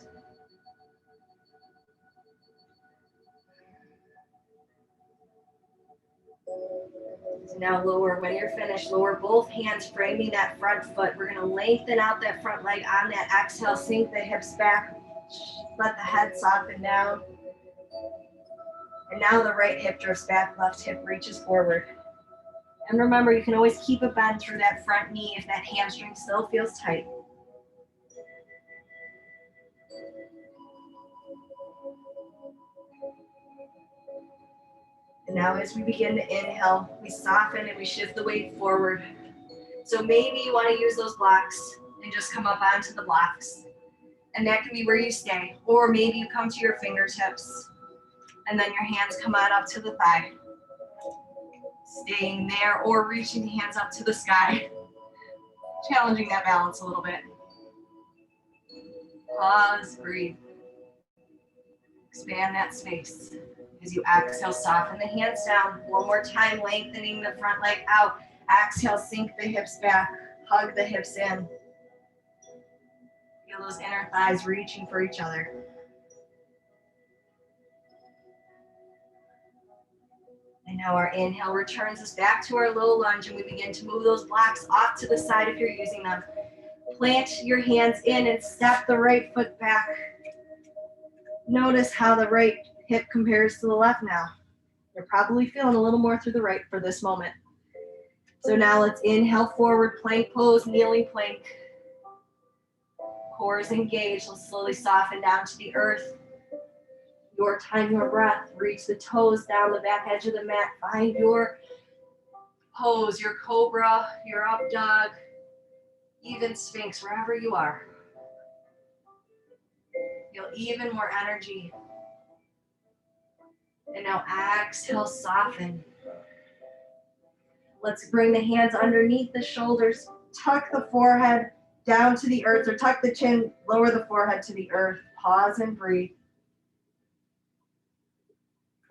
So now lower, when you're finished, lower both hands, framing that front foot. We're gonna lengthen out that front leg on that exhale, sink the hips back, let the head soften down. And now the right hip drifts back, left hip reaches forward. And remember, you can always keep a bend through that front knee if that hamstring still feels tight. And now as we begin to inhale, we soften and we shift the weight forward. So maybe you want to use those blocks and just come up onto the blocks. And that can be where you stay. Or maybe you come to your fingertips and then your hands come on up to the thigh. Staying there or reaching the hands up to the sky. Challenging that balance a little bit. Pause, breathe. Expand that space. As you exhale, soften the hands down. One more time, lengthening the front leg out. Exhale, sink the hips back. Hug the hips in. Feel those inner thighs reaching for each other. And now our inhale returns us back to our low lunge, and we begin to move those blocks off to the side if you're using them. Plant your hands in and step the right foot back. Notice how the right hip compares to the left now. You're probably feeling a little more through the right for this moment. So now let's inhale forward, plank pose, kneeling plank. Core is engaged. Let's slowly soften down to the earth. Your time, your breath. Reach the toes down the back edge of the mat. Find your pose, your cobra, your up dog, even sphinx, wherever you are. Feel even more energy. And now exhale, soften. Let's bring the hands underneath the shoulders. Tuck the forehead down to the earth, or tuck the chin, lower the forehead to the earth. Pause and breathe.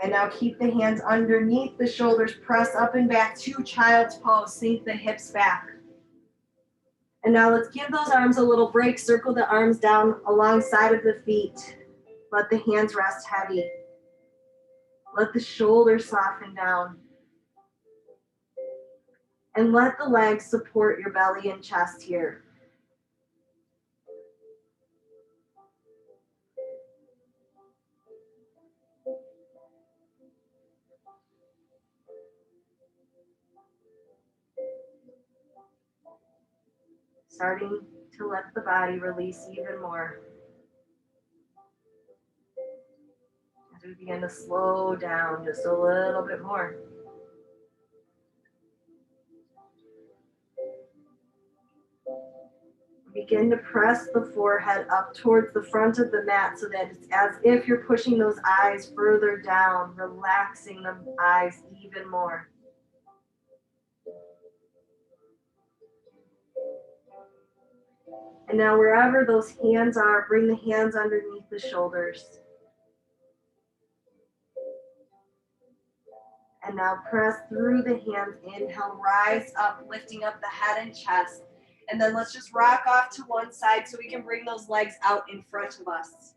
And now keep the hands underneath the shoulders. Press up and back to child's pose. Sink the hips back. And now let's give those arms a little break. Circle the arms down alongside of the feet. Let the hands rest heavy. Let the shoulders soften down. And let the legs support your belly and chest here. Starting to let the body release even more. As we begin to slow down just a little bit more. Begin to press the forehead up towards the front of the mat so that it's as if you're pushing those eyes further down, relaxing the eyes even more. And now wherever those hands are, bring the hands underneath the shoulders. And now press through the hands. Inhale, rise up, lifting up the head and chest. And then let's just rock off to one side so we can bring those legs out in front of us.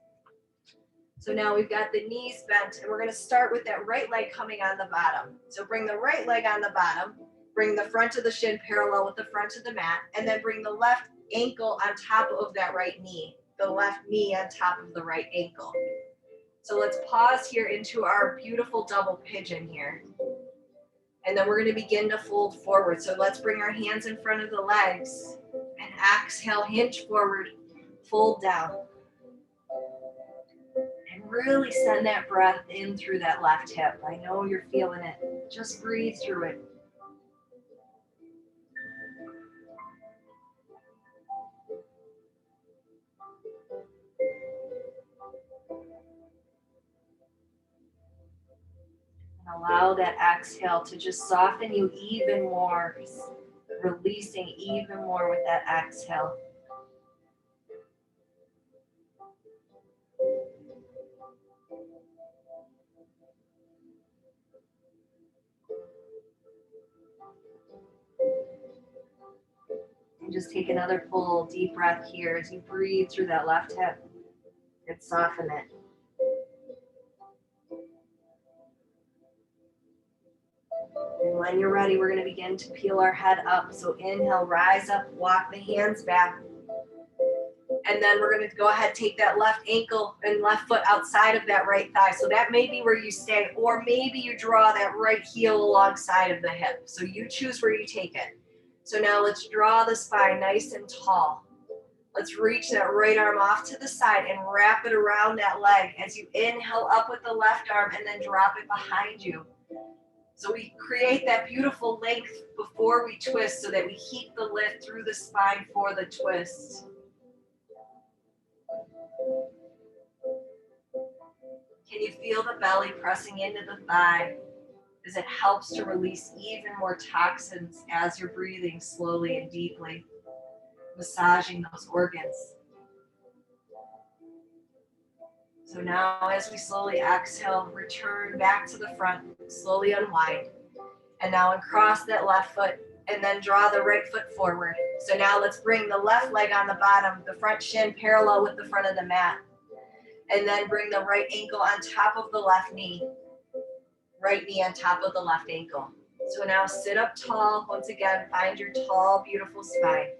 So now we've got the knees bent, and we're going to start with that right leg coming on the bottom. So bring the right leg on the bottom, bring the front of the shin parallel with the front of the mat, and then bring the left ankle on top of that right knee, the left knee on top of the right ankle. So let's pause here into our beautiful double pigeon here. And then we're going to begin to fold forward. So let's bring our hands in front of the legs and exhale, hinge forward, fold down. And really send that breath in through that left hip. I know you're feeling it. Just breathe through it. And allow that exhale to just soften you even more, releasing even more with that exhale. And just take another full deep breath here as you breathe through that left hip and soften it. And when you're ready, we're going to begin to peel our head up. So inhale, rise up, walk the hands back. And then we're going to go ahead, take that left ankle and left foot outside of that right thigh. So that may be where you stay, or maybe you draw that right heel alongside of the hip. So you choose where you take it. So now let's draw the spine nice and tall. Let's reach that right arm off to the side and wrap it around that leg as you inhale up with the left arm and then drop it behind you. So we create that beautiful length before we twist so that we keep the lift through the spine for the twist. Can you feel the belly pressing into the thigh as it helps to release even more toxins as you're breathing slowly and deeply, massaging those organs? So now as we slowly exhale, return back to the front, slowly unwind. And now uncross that left foot and then draw the right foot forward. So now let's bring the left leg on the bottom, the front shin parallel with the front of the mat. And then bring the right ankle on top of the left knee. Right knee on top of the left ankle. So now sit up tall. Once again, find your tall, beautiful spine.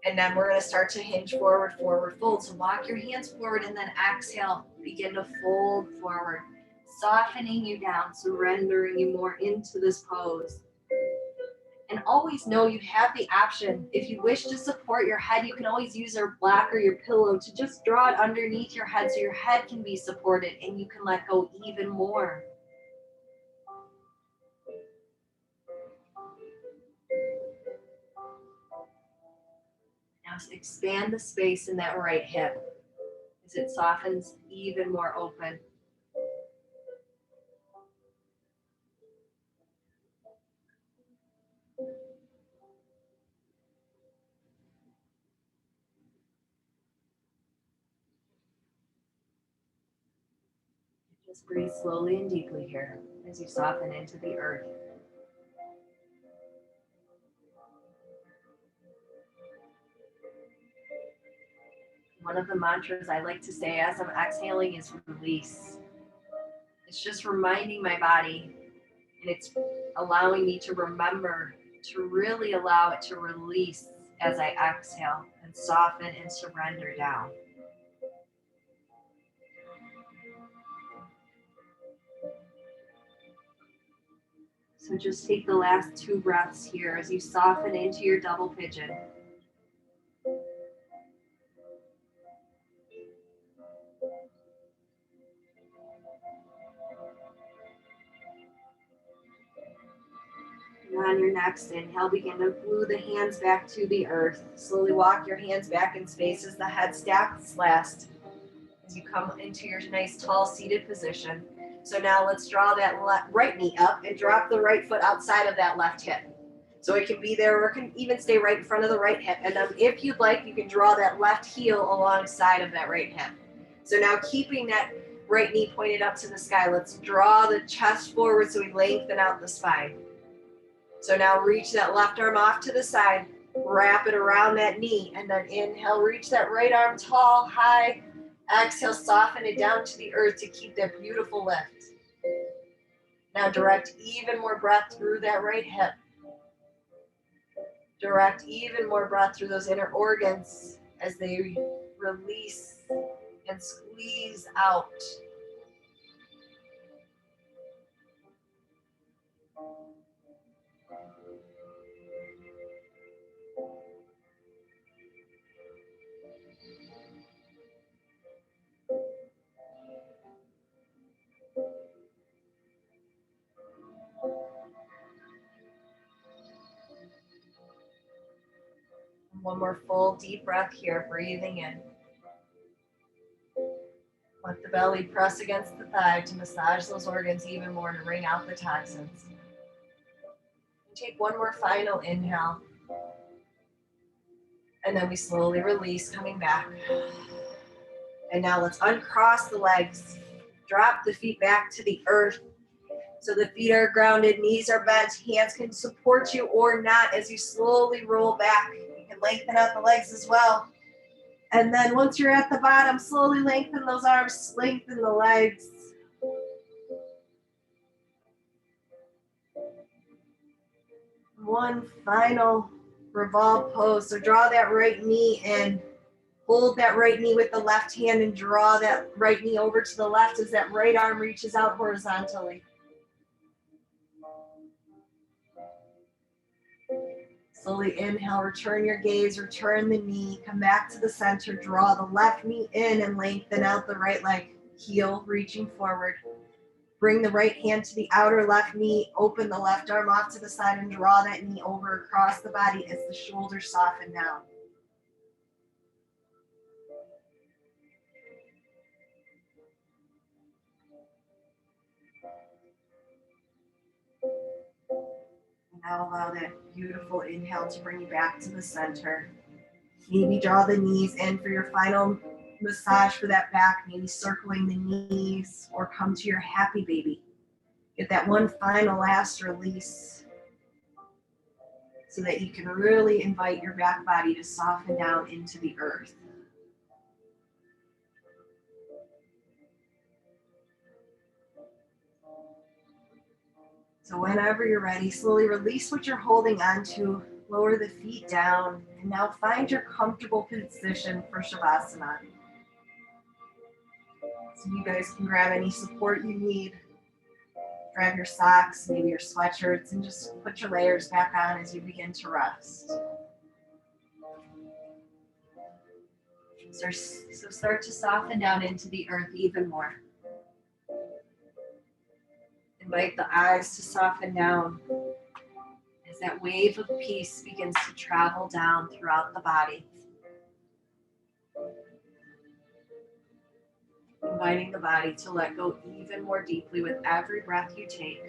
And then we're going to start to hinge forward, forward, fold. So walk your hands forward and then exhale. Begin to fold forward, softening you down, surrendering you more into this pose. And always know you have the option. If you wish to support your head, you can always use your block or your pillow to just draw it underneath your head so your head can be supported and you can let go even more. Now expand the space in that right hip as it softens even more open. Just breathe slowly and deeply here as you soften into the earth. One of the mantras I like to say as I'm exhaling is release. It's just reminding my body, and it's allowing me to remember to really allow it to release as I exhale and soften and surrender down. So just take the last 2 breaths here as you soften into your double pigeon. And on your next inhale, begin to glue the hands back to the earth. Slowly walk your hands back in space as the head stacks last. As you come into your nice tall seated position. So now let's draw that right knee up and drop the right foot outside of that left hip. So it can be there or it can even stay right in front of the right hip. And then if you'd like, you can draw that left heel alongside of that right hip. So now keeping that right knee pointed up to the sky, let's draw the chest forward so we lengthen out the spine. So now reach that left arm off to the side, wrap it around that knee, and then inhale, reach that right arm tall, high. Exhale, soften it down to the earth to keep that beautiful lift. Now direct even more breath through that right hip. Direct even more breath through those inner organs as they release and squeeze out. One more full deep breath here, breathing in. Let the belly press against the thigh to massage those organs even more to wring out the toxins. Take one more final inhale. And then we slowly release, coming back. And now let's uncross the legs. Drop the feet back to the earth. So the feet are grounded, knees are bent, hands can support you or not as you slowly roll back. You can lengthen out the legs as well. And then once you're at the bottom, slowly lengthen those arms, lengthen the legs. One final revolve pose. So draw that right knee in. Hold that right knee with the left hand and draw that right knee over to the left as that right arm reaches out horizontally. Slowly inhale, return your gaze, return the knee, come back to the center, draw the left knee in and lengthen out the right leg, heel reaching forward. Bring the right hand to the outer left knee, open the left arm off to the side and draw that knee over across the body as the shoulders soften down. Now allow that beautiful inhale to bring you back to the center. Maybe draw the knees in for your final massage for that back, maybe circling the knees or come to your happy baby. Get that one final last release so that you can really invite your back body to soften down into the earth. So whenever you're ready, slowly release what you're holding onto, lower the feet down, and now find your comfortable position for Shavasana. So you guys can grab any support you need. Grab your socks, maybe your sweatshirts, and just put your layers back on as you begin to rest. So start to soften down into the earth even more. Invite the eyes to soften down as that wave of peace begins to travel down throughout the body. Inviting the body to let go even more deeply with every breath you take.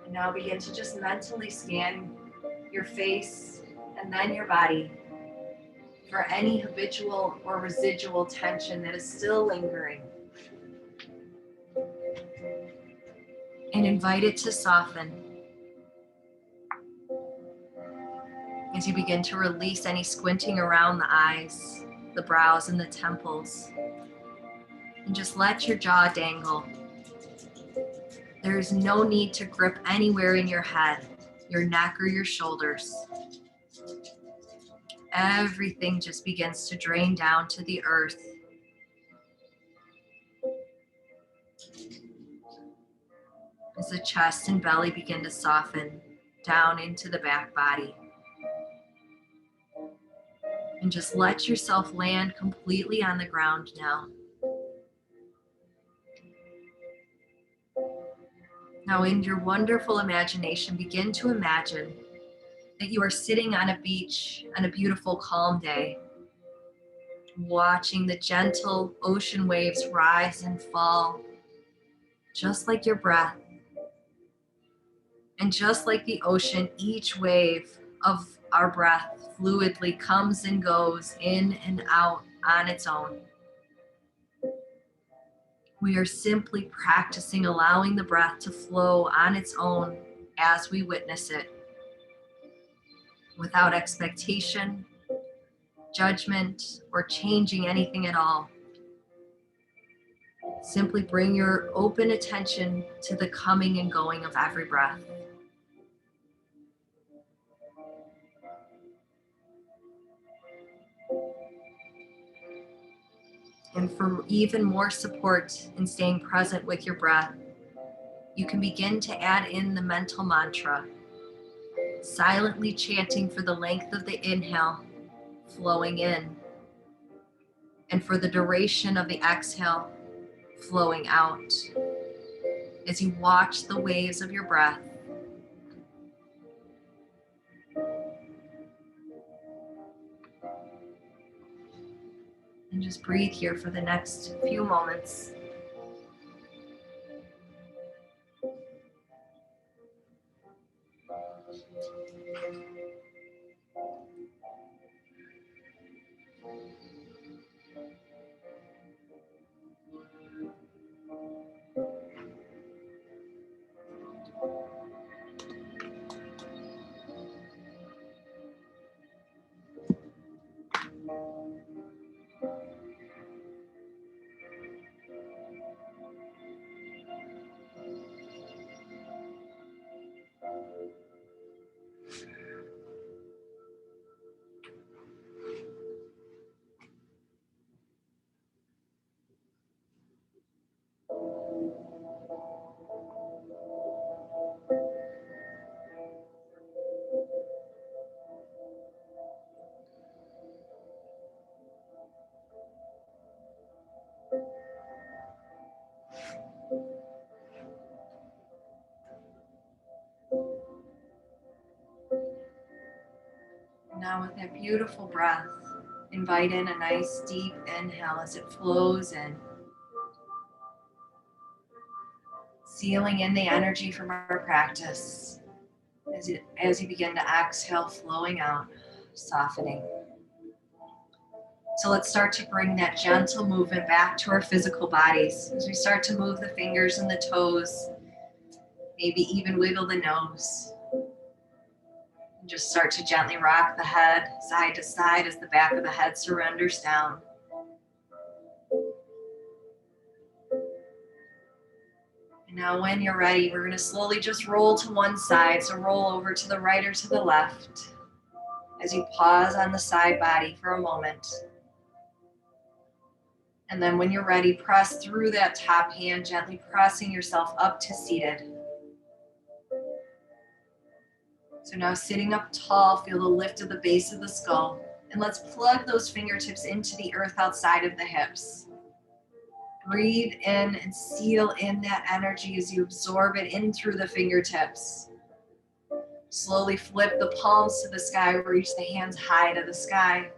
And now begin to just mentally scan your face and then your body for any habitual or residual tension that is still lingering. and invite it to soften. As you begin to release any squinting around the eyes, the brows, and the temples, and just let your jaw dangle. There is no need to grip anywhere in your head, your neck, or your shoulders. Everything just begins to drain down to the earth. As the chest and belly begin to soften down into the back body. And just let yourself land completely on the ground now. Now, in your wonderful imagination, begin to imagine that you are sitting on a beach on a beautiful, calm day, watching the gentle ocean waves rise and fall, just like your breath. And just like the ocean, each wave of our breath fluidly comes and goes in and out on its own. We are simply practicing allowing the breath to flow on its own as we witness it, without expectation, judgment, or changing anything at all. Simply bring your open attention to the coming and going of every breath. And for even more support in staying present with your breath, you can begin to add in the mental mantra, silently chanting for the length of the inhale, flowing in, and for the duration of the exhale, flowing out, as you watch the waves of your breath. And just breathe here for the next few moments. Now with that beautiful breath, invite in a nice deep inhale as it flows in. Sealing in the energy from our practice. As you begin to exhale, flowing out, softening. So let's start to bring that gentle movement back to our physical bodies. As we start to move the fingers and the toes, maybe even wiggle the nose. And just start to gently rock the head side to side as the back of the head surrenders down. And now when you're ready, we're going to slowly just roll to one side. So roll over to the right or to the left as you pause on the side body for a moment. And then when you're ready, press through that top hand, gently pressing yourself up to seated. So now sitting up tall, feel the lift of the base of the skull. And let's plug those fingertips into the earth outside of the hips. Breathe in and seal in that energy as you absorb it in through the fingertips. Slowly flip the palms to the sky, reach the hands high to the sky.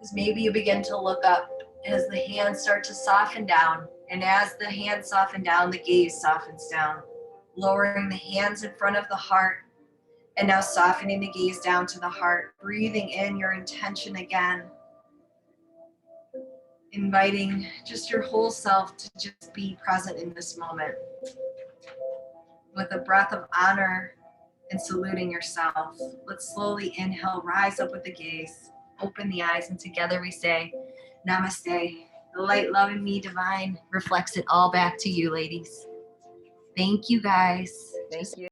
As maybe you begin to look up as the hands start to soften down. And as the hands soften down, the gaze softens down. Lowering the hands in front of the heart. And now softening the gaze down to the heart. Breathing in your intention again. Inviting just your whole self to just be present in this moment. with a breath of honor and saluting yourself. Let's slowly inhale, rise up with the gaze, open the eyes, and together we say, Namaste. The light, love, and me divine reflects it all back to you, ladies. Thank you, guys. Thank you.